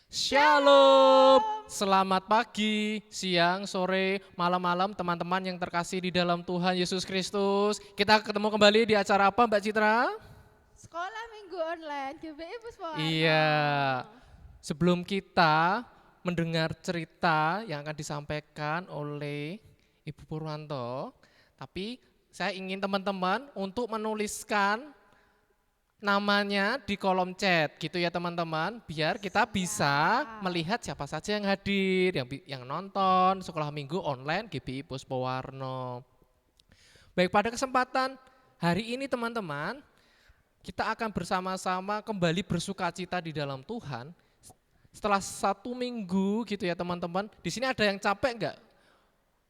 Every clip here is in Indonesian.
Shalom, selamat pagi, siang, sore, malam-malam teman-teman yang terkasih di dalam Tuhan Yesus Kristus. Kita ketemu kembali di acara apa Mbak Citra? Sekolah Minggu Online GBI Puspawarna. Iya, sebelum kita mendengar cerita yang akan disampaikan oleh Ibu Purwanto, tapi saya ingin teman-teman untuk menuliskan namanya di kolom chat gitu ya teman-teman, biar kita bisa melihat siapa saja yang hadir, yang nonton sekolah minggu online GBI Puspawarna. Baik, pada kesempatan hari ini teman-teman, kita akan bersama-sama kembali bersukacita di dalam Tuhan. Setelah 1 minggu gitu ya teman-teman, di sini ada yang capek enggak?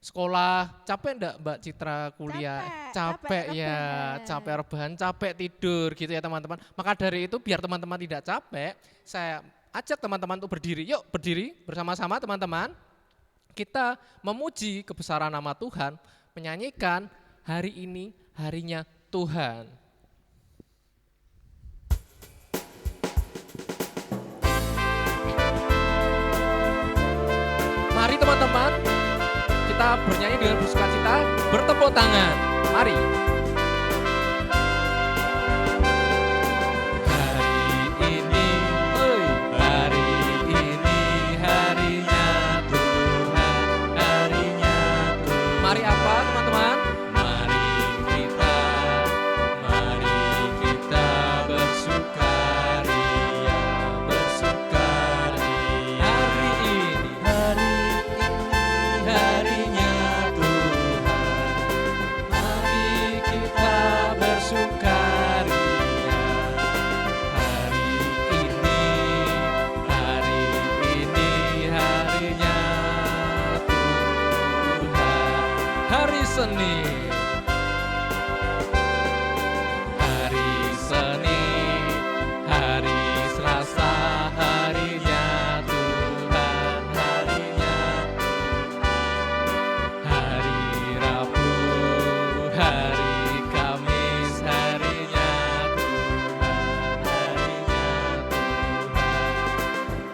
Sekolah capek enggak Mbak Citra kuliah? Capek ya, capek rebahan, capek tidur gitu ya teman-teman. Maka dari itu biar teman-teman tidak capek, saya ajak teman-teman untuk berdiri. Yuk berdiri bersama-sama teman-teman. Kita memuji kebesaran nama Tuhan, menyanyikan hari ini harinya Tuhan. Mari teman-teman, kita bernyanyi dengan bersukacita, bertepuk tangan. Mari. Hari ini harinya Tuhan, harinya Tuhan. Mari apa teman-teman? Mari kita bersukaria, bersukaria. Hari ini harinya Tuhan. Mari kita bersukaria. Hari ini harinya Tuhan. Hari Senin, hari Selasa, harinya Tuhan, harinya hari Rabu, hari Kamis, harinya Tuhan, harinya Tuhan.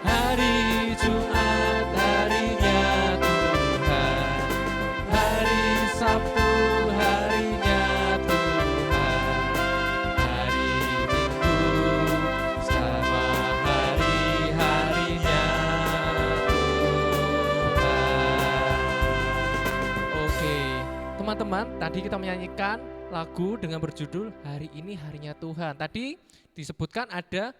Hari Jumat, harinya Tuhan. Hari Sabtu, harinya Tuhan. Hari Minggu, sama harinya Tuhan. Oke, teman-teman, tadi kita menyanyikan lagu dengan berjudul Hari Ini Harinya Tuhan. Tadi disebutkan ada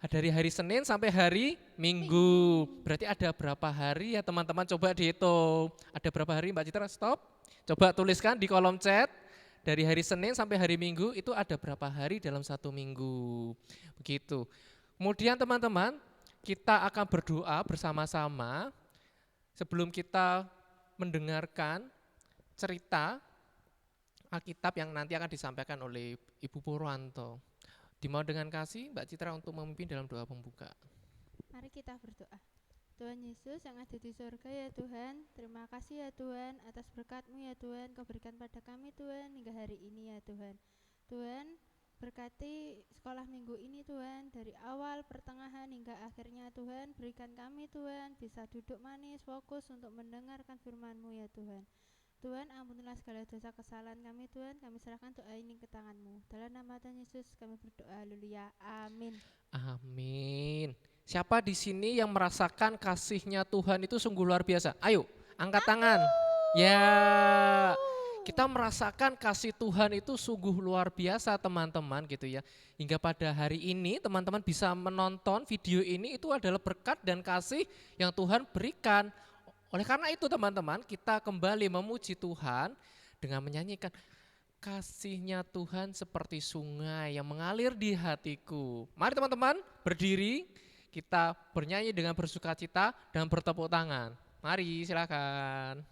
dari hari Senin sampai hari Minggu. Berarti ada berapa hari ya teman-teman? Coba dihitung. Ada berapa hari Mbak Citra? Stop. Coba tuliskan di kolom chat. Dari hari Senin sampai hari Minggu itu ada berapa hari dalam 1 minggu. Begitu. Kemudian teman-teman, kita akan berdoa bersama-sama sebelum kita mendengarkan cerita Alkitab yang nanti akan disampaikan oleh Ibu Purwanto. Dimohon dengan kasih Mbak Citra untuk memimpin dalam doa pembuka. Mari kita berdoa. Tuhan Yesus yang ada di surga ya Tuhan, terima kasih ya Tuhan atas berkat-Mu ya Tuhan, Kau berikan pada kami Tuhan hingga hari ini ya Tuhan. Tuhan, berkati sekolah minggu ini Tuhan, dari awal, pertengahan hingga akhirnya Tuhan, berikan kami Tuhan, bisa duduk manis, fokus untuk mendengarkan firman-Mu ya Tuhan. Tuhan, ampunilah segala dosa kesalahan kami Tuhan, kami serahkan doa ini ke tangan-Mu. Dalam nama Tuhan Yesus kami berdoa, haleluya, amin. Amin. Siapa di sini yang merasakan kasih-Nya Tuhan itu sungguh luar biasa? Ayo, angkat tangan. Ya, kita merasakan kasih Tuhan itu sungguh luar biasa teman-teman gitu ya. Hingga pada hari ini teman-teman bisa menonton video ini, itu adalah berkat dan kasih yang Tuhan berikan. Oleh karena itu teman-teman, kita kembali memuji Tuhan dengan menyanyikan kasih-Nya Tuhan seperti sungai yang mengalir di hatiku. Mari teman-teman berdiri, kita bernyanyi dengan bersukacita dan bertepuk tangan. Mari silakan.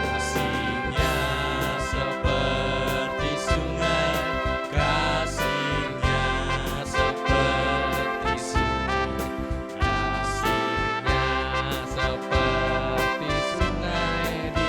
Kasih-Nya seperti sungai, kasih-Nya seperti sungai, kasih-Nya seperti sungai di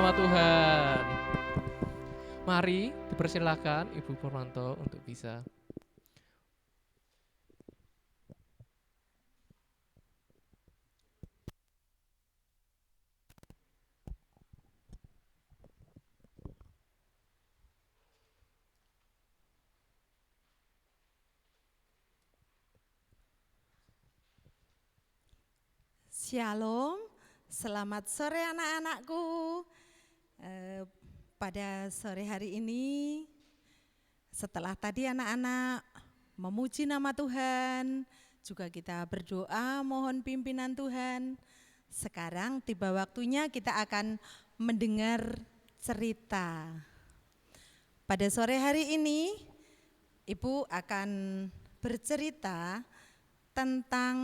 nama Tuhan. Mari dipersilakan Ibu Purwanto untuk bisa. Shalom, selamat sore anak-anakku. Pada sore hari ini, setelah tadi anak-anak memuji nama Tuhan, juga kita berdoa mohon pimpinan Tuhan. Sekarang tiba waktunya kita akan mendengar cerita. Pada sore hari ini, Ibu akan bercerita tentang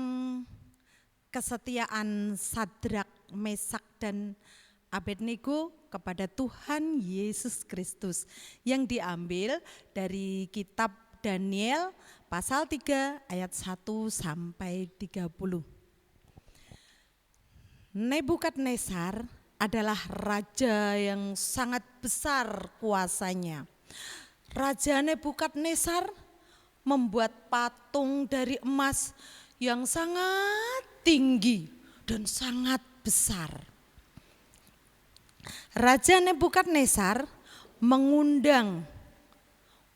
kesetiaan Sadrak, Mesak, dan Abednego kepada Tuhan Yesus Kristus yang diambil dari kitab Daniel pasal 3 ayat 1 sampai 30. Nebukadnezar adalah raja yang sangat besar kuasanya. Raja Nebukadnezar membuat patung dari emas yang sangat tinggi dan sangat besar. Raja Nebukadnezar mengundang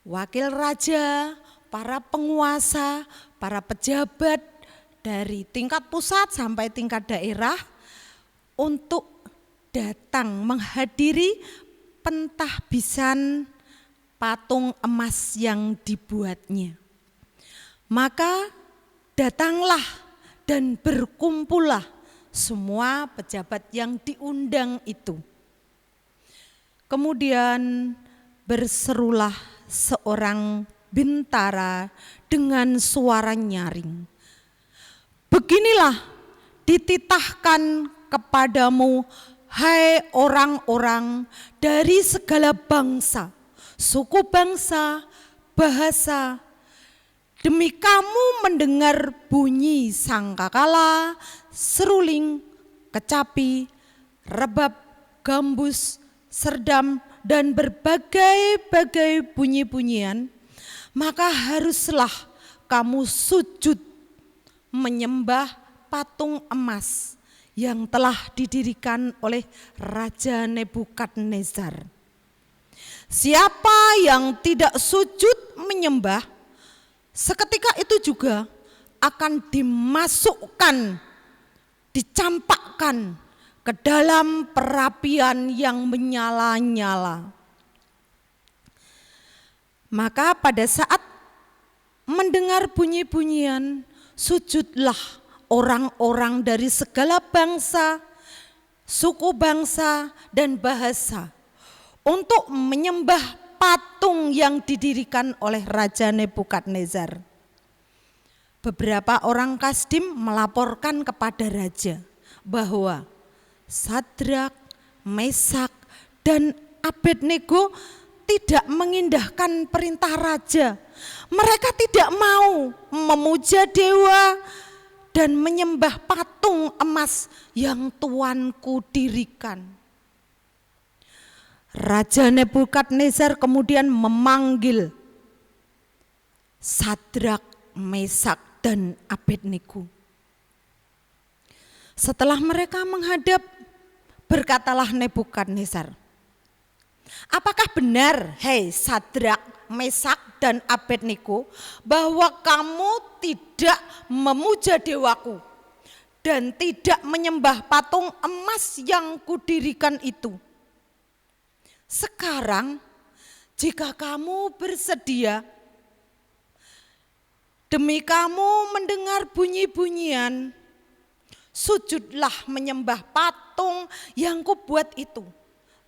wakil raja, para penguasa, para pejabat dari tingkat pusat sampai tingkat daerah untuk datang menghadiri pentahbisan patung emas yang dibuatnya. Maka datanglah dan berkumpullah semua pejabat yang diundang itu. Kemudian berserulah seorang bintara dengan suara nyaring. Beginilah dititahkan kepadamu, hai orang-orang dari segala bangsa, suku bangsa, bahasa, demi kamu mendengar bunyi sangkakala, seruling, kecapi, rebab, gambus, serdam, dan berbagai-bagai bunyi-bunyian, maka haruslah kamu sujud menyembah patung emas yang telah didirikan oleh Raja Nebukadnezar. Siapa yang tidak sujud menyembah, seketika itu juga akan dimasukkan, dicampakkan ke dalam perapian yang menyala-nyala. Maka pada saat mendengar bunyi-bunyian, sujudlah orang-orang dari segala bangsa, suku bangsa, dan bahasa untuk menyembah patung yang didirikan oleh Raja Nebukadnezar. Beberapa orang Kasdim melaporkan kepada raja bahwa Sadrak, Mesak, dan Abednego tidak mengindahkan perintah raja. Mereka tidak mau memuja dewa dan menyembah patung emas yang tuanku dirikan. Raja Nebukadnezar kemudian memanggil Sadrak, Mesak, dan Abednego. Setelah mereka menghadap, berkatalah Nebukadnezar, apakah benar, hei Sadrak, Mesak, dan Abednego, bahwa kamu tidak memuja dewaku dan tidak menyembah patung emas yang kudirikan itu? Sekarang jika kamu bersedia, demi kamu mendengar bunyi-bunyian, sujudlah menyembah patung yang kubuat itu.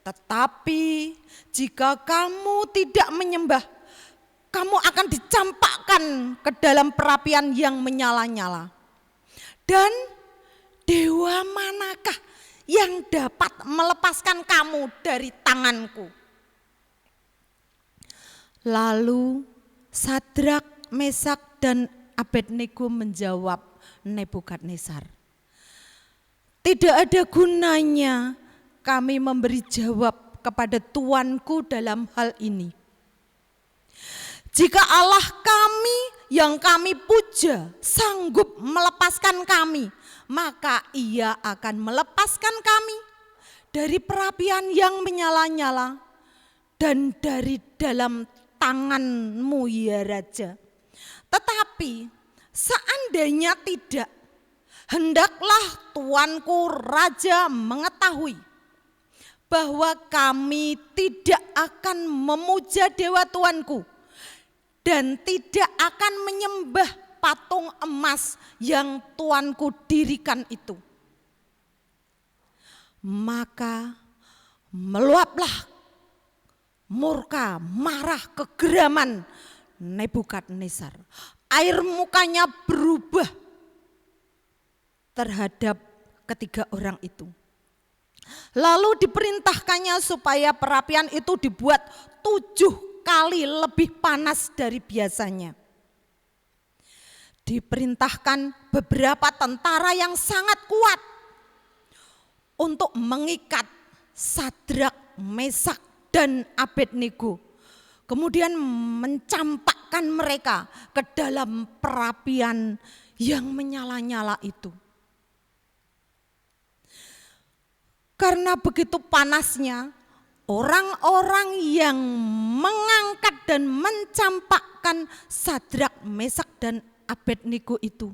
Tetapi jika kamu tidak menyembah, kamu akan dicampakkan ke dalam perapian yang menyala-nyala. Dan dewa manakah yang dapat melepaskan kamu dari tanganku? Lalu Sadrak, Mesak, dan Abednego menjawab Nebukadnezar, tidak ada gunanya kami memberi jawab kepada Tuanku dalam hal ini. Jika Allah kami yang kami puja sanggup melepaskan kami, maka Ia akan melepaskan kami dari perapian yang menyala-nyala dan dari dalam tangan-Mu ya Raja. Tetapi seandainya tidak, hendaklah Tuanku Raja mengetahui bahwa kami tidak akan memuja dewa Tuanku dan tidak akan menyembah patung emas yang Tuanku dirikan itu. Maka meluaplah murka, marah, kegeraman Nebukadnezar. Air mukanya berubah terhadap ketiga orang itu. Lalu diperintahkannya supaya perapian itu dibuat 7 kali lebih panas dari biasanya. Diperintahkan beberapa tentara yang sangat kuat untuk mengikat Sadrak, Mesak, dan Abednego. Kemudian mencampakkan mereka ke dalam perapian yang menyala-nyala itu. Karena begitu panasnya, orang-orang yang mengangkat dan mencampakkan Sadrak, Mesak, dan Abednego itu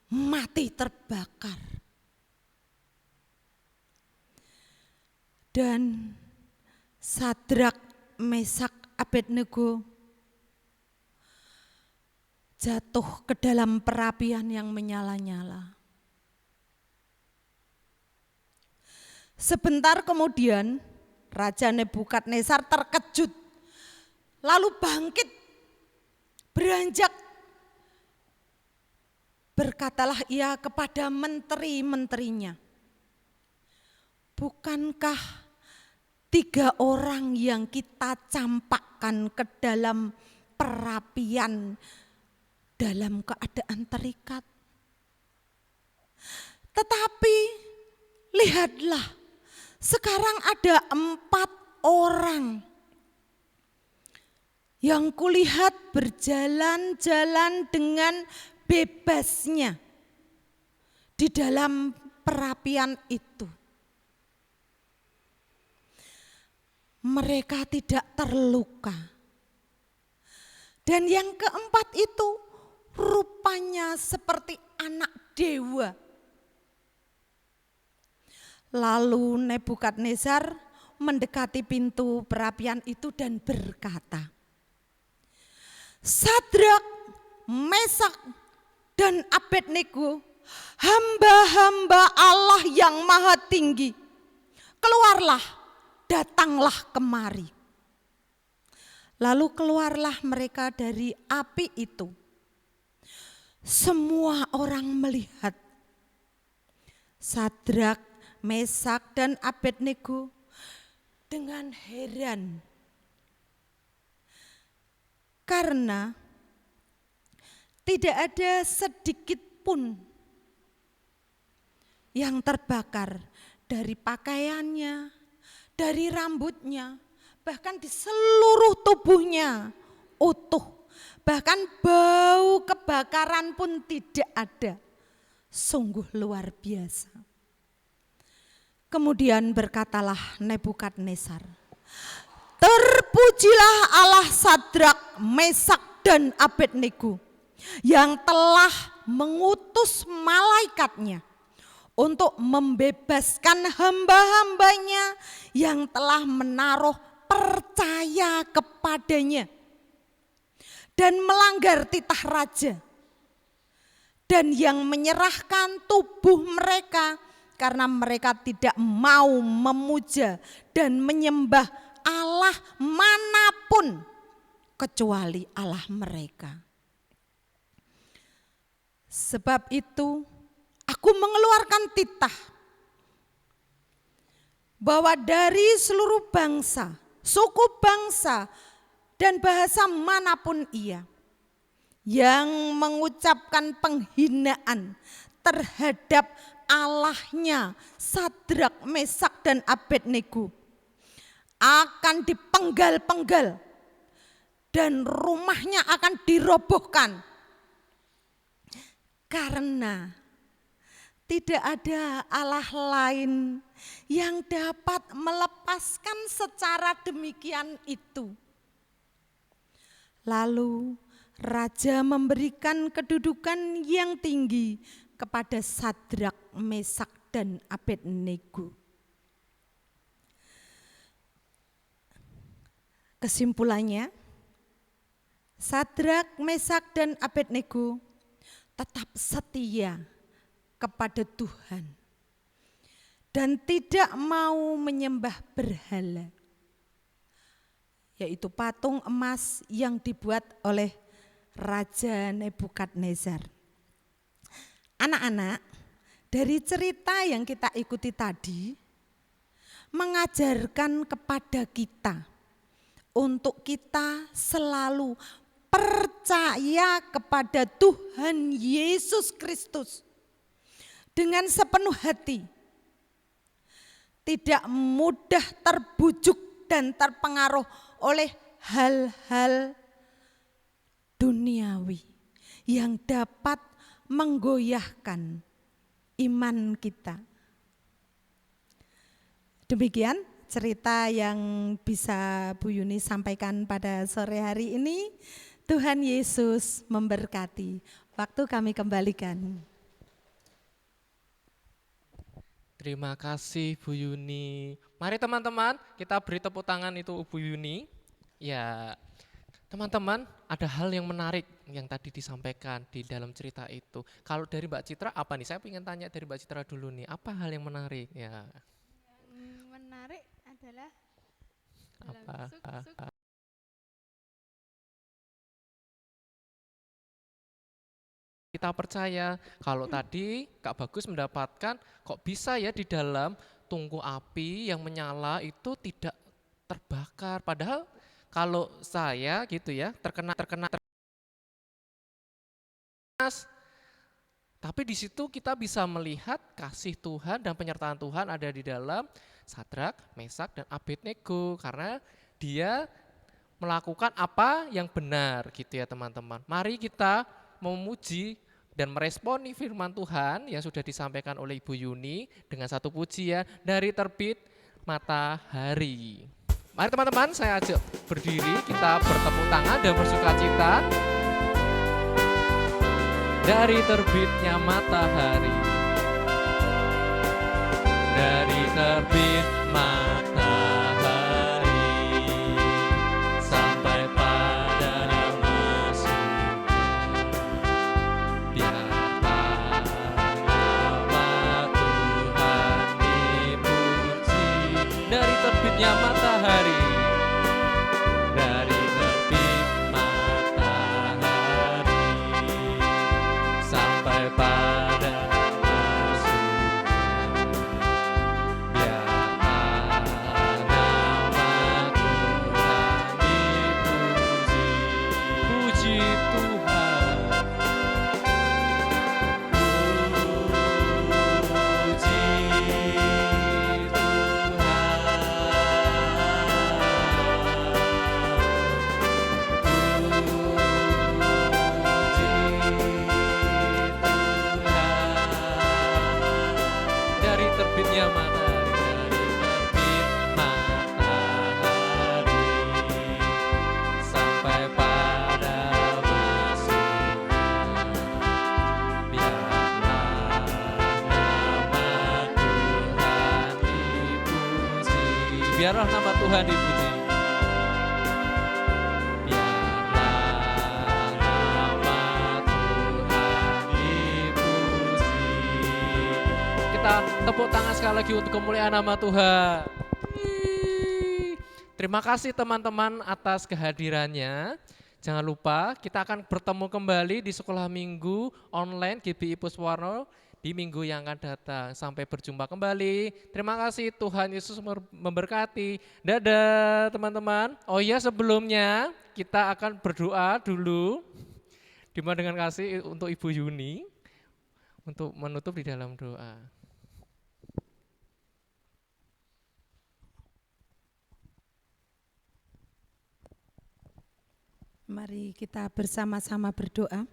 mati terbakar. Dan Sadrak, Mesak, Abednego jatuh ke dalam perapian yang menyala-nyala. Sebentar kemudian Raja Nebukadnezar terkejut, lalu bangkit, beranjak. Berkatalah ia kepada menteri-menterinya, bukankah 3 orang yang kita campakkan ke dalam perapian dalam keadaan terikat? Tetapi lihatlah, sekarang ada 4 orang yang kulihat berjalan-jalan dengan bebasnya di dalam perapian itu. Mereka tidak terluka. Dan yang keempat itu rupanya seperti anak dewa. Lalu Nebukadnezar mendekati pintu perapian itu dan berkata, Sadrak, Mesak, dan Abednego, hamba-hamba Allah yang maha tinggi, keluarlah, datanglah kemari. Lalu keluarlah mereka dari api itu. Semua orang melihat Sadrak, Mesak, dan Abednego dengan heran. Karena tidak ada sedikit pun yang terbakar dari pakaiannya, dari rambutnya, bahkan di seluruh tubuhnya utuh. Bahkan bau kebakaran pun tidak ada. Sungguh luar biasa. Kemudian berkatalah Nebukadnezar, terpujilah Allah Sadrak, Mesak, dan Abednego yang telah mengutus malaikatnya untuk membebaskan hamba-hambanya yang telah menaruh percaya kepadanya dan melanggar titah raja, dan yang menyerahkan tubuh mereka karena mereka tidak mau memuja dan menyembah Allah manapun kecuali Allah mereka. Sebab itu aku mengeluarkan titah bahwa dari seluruh bangsa, suku bangsa, dan bahasa manapun ia yang mengucapkan penghinaan terhadap Allahnya Sadrak, Mesak, dan Abednego akan dipenggal-penggal dan rumahnya akan dirobohkan. Karena tidak ada Allah lain yang dapat melepaskan secara demikian itu. Lalu raja memberikan kedudukan yang tinggi kepada Sadrak, Mesak, dan Abednego. Kesimpulannya, Sadrak, Mesak, dan Abednego tetap setia kepada Tuhan dan tidak mau menyembah berhala, yaitu patung emas yang dibuat oleh Raja Nebukadnezar. Anak-anak, dari cerita yang kita ikuti tadi mengajarkan kepada kita untuk kita selalu percaya kepada Tuhan Yesus Kristus dengan sepenuh hati, tidak mudah terbujuk dan terpengaruh oleh hal-hal duniawi yang dapat menggoyahkan iman kita. Demikian cerita yang bisa Bu Yuni sampaikan pada sore hari ini. Tuhan Yesus memberkati. Waktu kami kembalikan. Terima kasih Bu Yuni. Mari teman-teman, kita beri tepuk tangan itu Bu Yuni. Ya, teman-teman, ada hal yang menarik yang tadi disampaikan di dalam cerita itu. Kalau dari Mbak Citra apa nih? Saya ingin tanya dari Mbak Citra dulu nih. Apa hal yang menarik? Ya. Yang menarik adalah Apa? Kita percaya kalau tadi Kak Bagus mendapatkan kok bisa ya di dalam tungku api yang menyala itu tidak terbakar. Padahal kalau saya gitu ya terkena panas. Tapi di situ kita bisa melihat kasih Tuhan dan penyertaan Tuhan ada di dalam Sadrak, Mesak, dan Abednego karena dia melakukan apa yang benar gitu ya teman-teman. Mari kita memuji dan meresponi firman Tuhan yang sudah disampaikan oleh Ibu Yuni dengan satu pujian dari terbit matahari. Mari teman-teman, saya ajak berdiri, kita bertepuk tangan dan bersukacita. Dari terbitnya matahari, dari terbit matahari sampai pada masuk, biarlah nama Tuhan dipuji. Dari terbitnya matahari, dari terbit matahari sampai pada masuk, biarlah nama Tuhan dipuji. Puji Tuhan, puji dari terbitnya matahari, dari terbit matahari sampai pada masuknya, biarlah nama Tuhan dipuji. Biarlah nama Tuhan dipuji. Biarlah nama Tuhan dipuji. Kita tepuk tangan sekali lagi untuk kemuliaan nama Tuhan. Terima kasih teman-teman atas kehadirannya. Jangan lupa kita akan bertemu kembali di sekolah minggu online GBI Puswarno di minggu yang akan datang. Sampai berjumpa kembali. Terima kasih, Tuhan Yesus memberkati. Dadah teman-teman. Oh iya, sebelumnya kita akan berdoa dulu. Dimana dengan kasih untuk Ibu Yuni untuk menutup di dalam doa. Mari kita bersama-sama berdoa.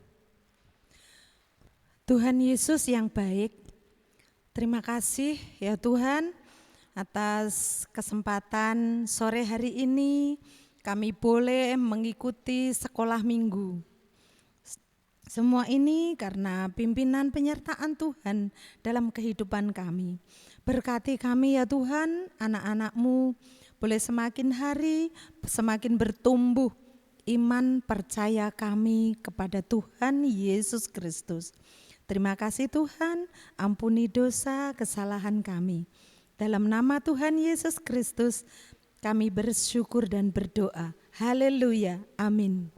Tuhan Yesus yang baik, terima kasih ya Tuhan atas kesempatan sore hari ini kami boleh mengikuti sekolah minggu. Semua ini karena pimpinan penyertaan Tuhan dalam kehidupan kami. Berkati kami ya Tuhan, anak-anak-Mu boleh semakin hari semakin bertumbuh iman percaya kami kepada Tuhan Yesus Kristus. Terima kasih Tuhan, ampuni dosa kesalahan kami. Dalam nama Tuhan Yesus Kristus kami bersyukur dan berdoa. Haleluya, amin.